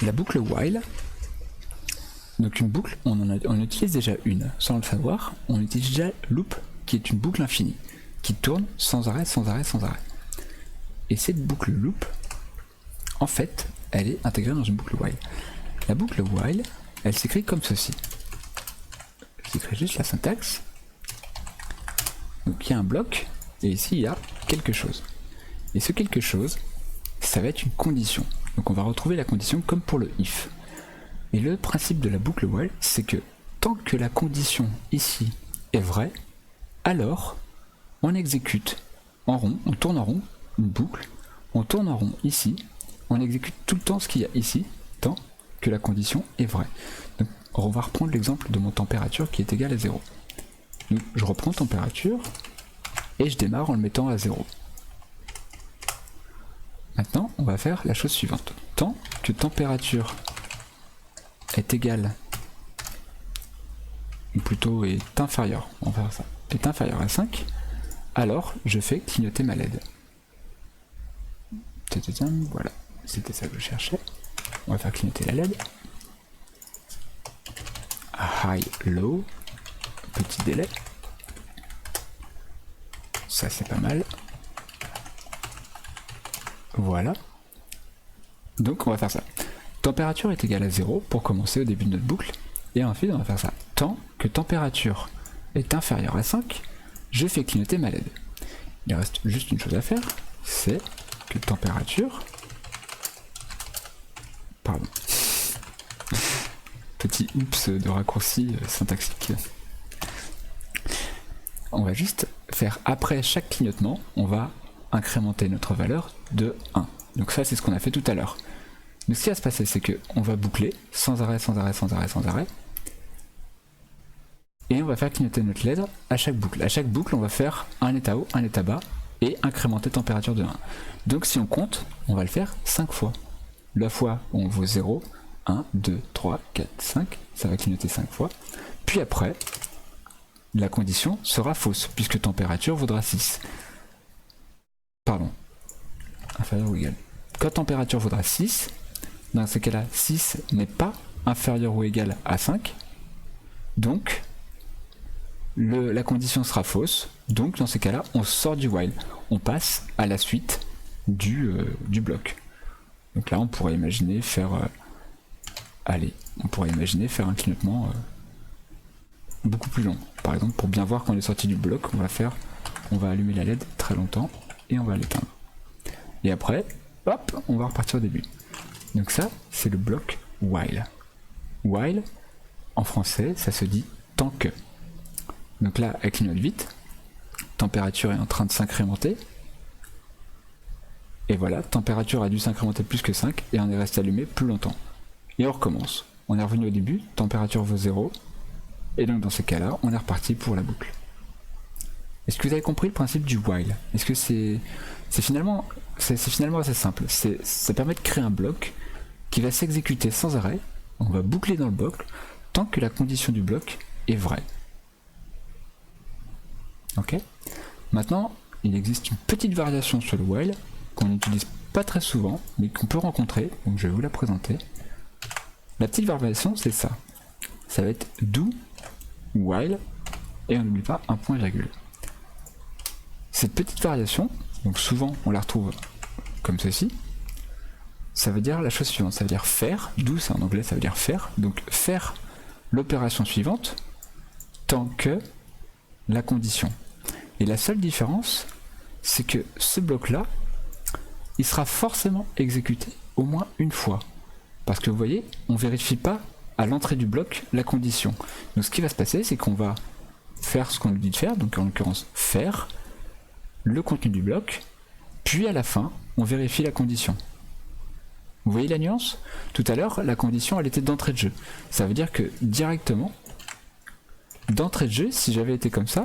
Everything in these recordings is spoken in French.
La boucle while, donc une boucle, on utilise déjà une, sans le savoir, on utilise déjà loop, qui est une boucle infinie, qui tourne sans arrêt, sans arrêt, sans arrêt. Et cette boucle loop, en fait, elle est intégrée dans une boucle while. La boucle while, elle s'écrit comme ceci. J'écris juste la syntaxe. Donc il y a un bloc, et ici il y a quelque chose. Et ce quelque chose, ça va être une condition. Donc on va retrouver la condition comme pour le if. Et le principe de la boucle while, c'est que tant que la condition ici est vraie, alors on exécute en rond, on tourne en rond une boucle, on tourne en rond ici, on exécute tout le temps ce qu'il y a ici, tant que la condition est vraie. Donc on va reprendre l'exemple de mon température qui est égale à 0. Donc je reprends température et je démarre en le mettant à 0. Maintenant, on va faire la chose suivante. Tant que température est égale, ou plutôt est inférieure, on va faire ça, est inférieure à 5, alors je fais clignoter ma LED. Voilà, c'était ça que je cherchais. On va faire clignoter la LED. High, low, petit délai. Ça c'est pas mal. Voilà. Donc on va faire ça. Température est égale à 0 pour commencer au début de notre boucle. Et ensuite on va faire ça. Tant que température est inférieure à 5, je fais clignoter ma LED. Il reste juste une chose à faire, c'est que température... Pardon. Petit oups de raccourci syntaxique. On va juste faire après chaque clignotement, on va incrémenter notre valeur de 1. Donc ça c'est ce qu'on a fait tout à l'heure. Donc ce qui va se passer c'est que on va boucler sans arrêt, sans arrêt, sans arrêt, sans arrêt. Et on va faire clignoter notre LED à chaque boucle. À chaque boucle on va faire un état haut, un état bas et incrémenter température de 1. Donc si on compte, on va le faire 5 fois. La fois où on vaut 0, 1, 2, 3, 4, 5, ça va clignoter 5 fois. Puis après, la condition sera fausse puisque température vaudra 6. Pardon, inférieur ou égal. Quand température vaudra 6, dans ce cas-là, 6 n'est pas inférieur ou égal à 5, donc la condition sera fausse, donc dans ces cas-là, on sort du while, on passe à la suite du bloc. Donc là, on pourrait imaginer faire, on pourrait imaginer faire un clignotement beaucoup plus long. Par exemple, pour bien voir qu'on est sorti du bloc, on va allumer la LED très longtemps et on va l'éteindre. Et après, hop, on va repartir au début. Donc ça, c'est le bloc while. While, en français, ça se dit tant que. Donc là, elle clignote vite. Température est en train de s'incrémenter. Et voilà, température a dû s'incrémenter plus que 5 et on est resté allumé plus longtemps. Et on recommence. On est revenu au début, température vaut 0. Et donc dans ces cas-là, on est reparti pour la boucle. Est-ce que vous avez compris le principe du while? Est-ce que c'est finalement assez simple. Ça permet de créer un bloc qui va s'exécuter sans arrêt. On va boucler dans le bloc tant que la condition du bloc est vraie. Ok. Maintenant, il existe une petite variation sur le while qu'on n'utilise pas très souvent, mais qu'on peut rencontrer. Donc je vais vous la présenter. La petite variation, c'est ça. Ça va être do while et on n'oublie pas un point virgule. Cette petite variation, donc souvent on la retrouve comme ceci, ça veut dire la chose suivante, ça veut dire faire, do c'est en anglais, ça veut dire faire, donc faire l'opération suivante tant que la condition. Et la seule différence, c'est que ce bloc-là, il sera forcément exécuté au moins une fois. Parce que vous voyez, on ne vérifie pas à l'entrée du bloc la condition. Donc ce qui va se passer, c'est qu'on va faire ce qu'on nous dit de faire, donc en l'occurrence faire le contenu du bloc, puis à la fin, on vérifie la condition. Vous voyez la nuance? Tout à l'heure, la condition, elle était d'entrée de jeu. Ça veut dire que directement, d'entrée de jeu, si j'avais été comme ça,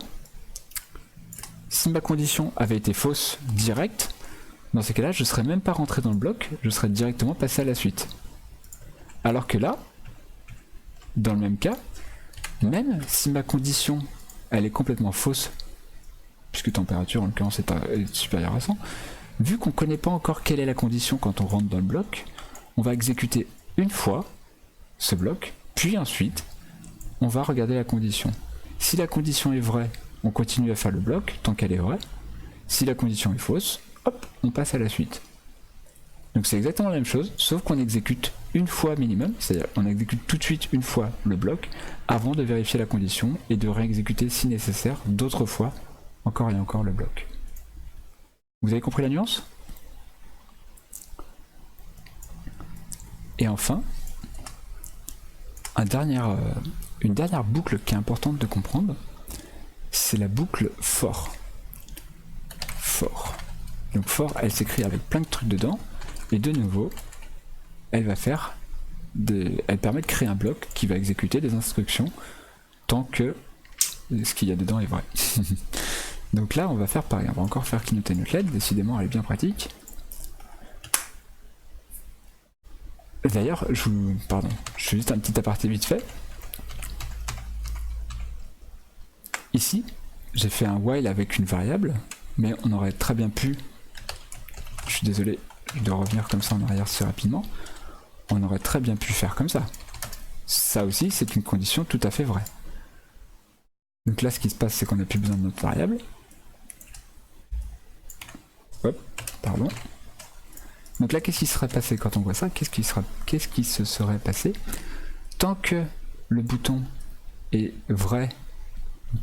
si ma condition avait été fausse directe, dans ces cas-là, je ne serais même pas rentré dans le bloc, je serais directement passé à la suite. Alors que là, dans le même cas, même si ma condition, elle est complètement fausse, puisque température en l'occurrence est supérieure à 100, vu qu'on ne connaît pas encore quelle est la condition quand on rentre dans le bloc, on va exécuter une fois ce bloc, puis ensuite on va regarder la condition. Si la condition est vraie, on continue à faire le bloc tant qu'elle est vraie. Si la condition est fausse, hop, on passe à la suite. Donc c'est exactement la même chose, sauf qu'on exécute une fois minimum, c'est-à-dire on exécute tout de suite une fois le bloc, avant de vérifier la condition et de réexécuter si nécessaire d'autres fois, encore et encore le bloc. Vous avez compris la nuance? Et enfin, une dernière boucle qui est importante de comprendre, c'est la boucle for. For. Donc for, elle s'écrit avec plein de trucs dedans, et de nouveau, elle permet de créer un bloc qui va exécuter des instructions tant que ce qu'il y a dedans est vrai. Donc là, on va faire pareil, on va encore faire clignoter notre LED, décidément elle est bien pratique. D'ailleurs, je fais juste un petit aparté vite fait. Ici, j'ai fait un while avec une variable, mais on aurait très bien pu, je suis désolé, je dois revenir comme ça en arrière si rapidement, on aurait très bien pu faire comme ça. Ça aussi, c'est une condition tout à fait vraie. Donc là, ce qui se passe, c'est qu'on n'a plus besoin de notre variable. Hop, pardon. Donc là, qu'est-ce qui serait passé quand on voit ça? Qu'est-ce qui se serait passé? Tant que le bouton est vrai,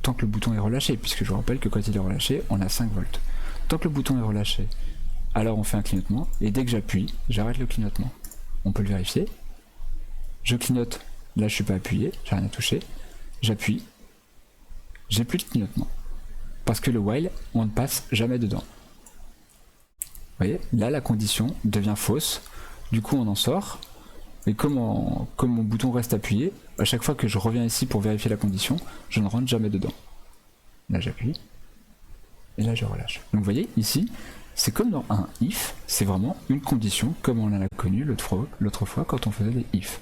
tant que le bouton est relâché, puisque je vous rappelle que quand il est relâché, on a 5 volts. Tant que le bouton est relâché, alors on fait un clignotement, et dès que j'appuie, j'arrête le clignotement. On peut le vérifier. Je clignote, là je suis pas appuyé, j'ai rien à toucher. J'appuie, j'ai plus de clignotement. Parce que le while, on ne passe jamais dedans. Vous voyez, là la condition devient fausse, du coup on en sort, et comme mon bouton reste appuyé, à chaque fois que je reviens ici pour vérifier la condition, je ne rentre jamais dedans. Là j'appuie, et là je relâche. Donc vous voyez, ici, c'est comme dans un if, c'est vraiment une condition comme on l'a connu l'autre fois quand on faisait des if.